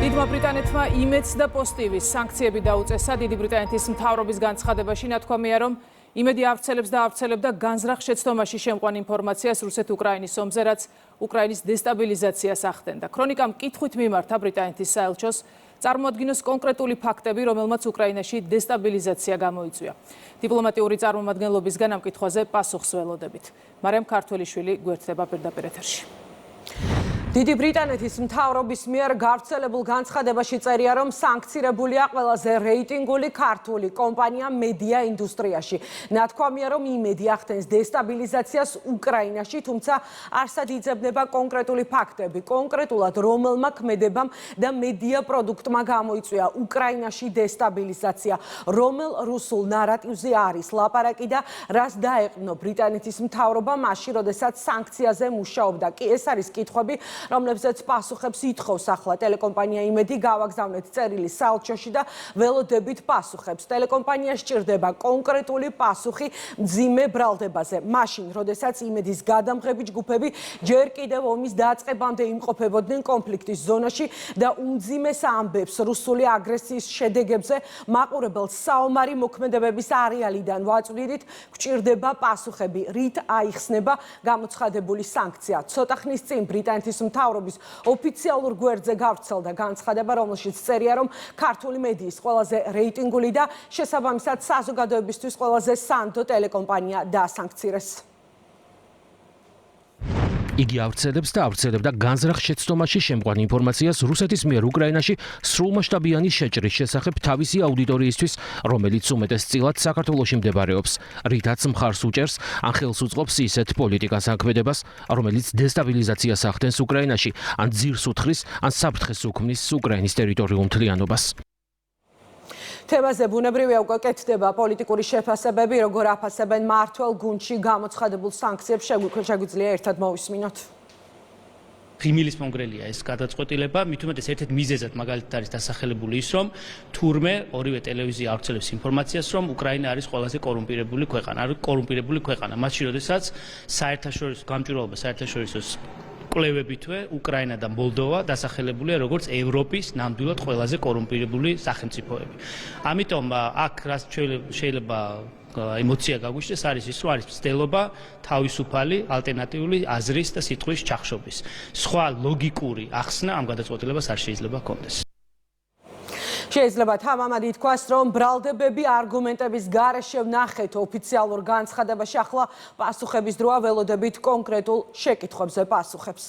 დიდმა ბრიტანეთმა იმედს და პოზიტივის სანქციები დაუწესა დიდი ბრიტანეთის მთავრობის განცხადებაში ნათქვამია, რომ იმედი ავრცელებს და ავრცელებდა განზრახ შეცდომაში შემყვან ინფორმაციას რუსეთ-უკრაინის ომზე, რაც უკრაინის დესტაბილიზაციას ახდენდა. ქრონიკამ კითხვით მიმართა ბრიტანეთის საელჩოს წარმოადგინოს კონკრეტული ფაქტები, რომელმაც უკრაინაში დესტაბილიზაცია გამოიწვია. დიპლომატიური წარმომადგენლობისგან ამ კითხვაზე პასუხს ველოდებით. მარიამ ქართველიშვილი გვერდება პირდაპირ ეთერში. დიდი ბრიტანეთის მთავრობის მიერ გავრცელებულ განცხადებაში წერია, რომ სანქცირებულია ყველაზე რეიტინგული ქართული კომპანია მედია ინდუსტრიაში. ნათქვამია, რომ იმედი ახდენს დესტაბილიზაციას უკრაინაში, თუმცა არსად იძებნება კონკრეტული ფაქტები. კონკრეტულად რომელმა ქმედებამ და მედია პროდუქტმა გამოიწვია უკრაინაში დესტაბილიზაცია, რომელ რუსულ ნარატივზე არის ლაპარაკი და რას დაეყნო ბრიტანეთის მთავრობა მაშინ, როდესაც სანქციაზე მუშაობდა. კი ეს არის კითხვები, რომლებზეც პასუხებს ითხოვს ახლა ტელეკომპანია იმედი. გავაგზავნეთ წერილი საელჩოში და ველოდებით პასუხებს. ტელეკომპანია სჭირდება კონკრეტული პასუხი მძიმე ბრალდებაზე. მაშინ, როდესაც იმედის გადამღები ჯგუფები ჯერ კიდევ ომის დაწყებამდე იმყოფებოდნენ კონფლიქტის ზონაში და უმძიმეს ამბებს რუსული აგრესიის შედეგებზე მაყურებელს საომარი მოქმედებების არეალიდან ვაწვდით, გვჭირდება პასუხები, რით აიხსნება გამოცხადებული სანქცია. ცოტა ხნის წინ ბრიტანეთის მთავრობის ოფიციალურ გვერდზე გავრცელდა განცხადება, რომელშიც წერია, რომ ქართული მედიის ყველაზე რეიტინგული და შესაბამისად საზოგადოებისთვის ყველაზე სანდო ტელეკომპანია დაასანქცირეს. იგი ავრცელებს და ავრცელებდა განზრახ შეცდომაში შემყვან ინფორმაციას რუსეთის მიერ უკრაინაში სრულმასშტაბიანი შეჭრის შესახებ თავისი აუდიტორიისთვის, რომელიც უმეტესწილად საქართველოში მდებარეობს, რითაც მხარს უჭერს ან ხელს უწყობს ისეთ პოლიტიკას აქმედებას, რომელიც დესტაბილიზაციას ახდენს უკრაინაში, ან ძირს უთხრის, ან საფრთხეს უქმნის უკრაინის ტერიტორიულ მთლიანობას. თემაზე ბუნებრივია უკვე კეთდება პოლიტიკური შეფასებები, როგორ აფასებენ მმართველ გუნდში გამოცხადებულ სანქციებს, შეგვიძლია ერთად მოვისმინოთ. ღიმილის მომგრელია ეს გადაწყვეტილება, მით უმეტეს ერთ-ერთ მიზეზად მაგალითად არის დასახელებული ის, რომ თურმე ორივე ტელევიზია ავრცელებს ინფორმაციას, რომ უკრაინა არის ყველაზე კორუმპირებული ქვეყანა, მაშინ როდესაც საერთაშორისო გამჭვირვალობა საერთაშორისო კვლევებითვე უკრაინა და მოლდოვა დასახელებულია როგორც ევროპის ნამდვილად ყველაზე კორუმპირებული სახელმწიფოები. ამიტომ აქ რაც შეიძლება ემოცია გაგვიშლეს არის ის, რომ არის მცდელობა თავისუფალი ალტერნატიული აზრის და სიტყვის ჩახშობის. სხვა ლოგიკური ახსნა ამ გადაწყვეტილებას არ შეიძლება ჰქონდეს. შეიძლება თამამად ითქვას, რომ ბრალდებები არგუმენტების გარეშე ვნახეთ ოფიციალურ განცხადებაში, ახლა პასუხების დროა, ველოდებით კონკრეტულ შეკითხვებზე პასუხებს.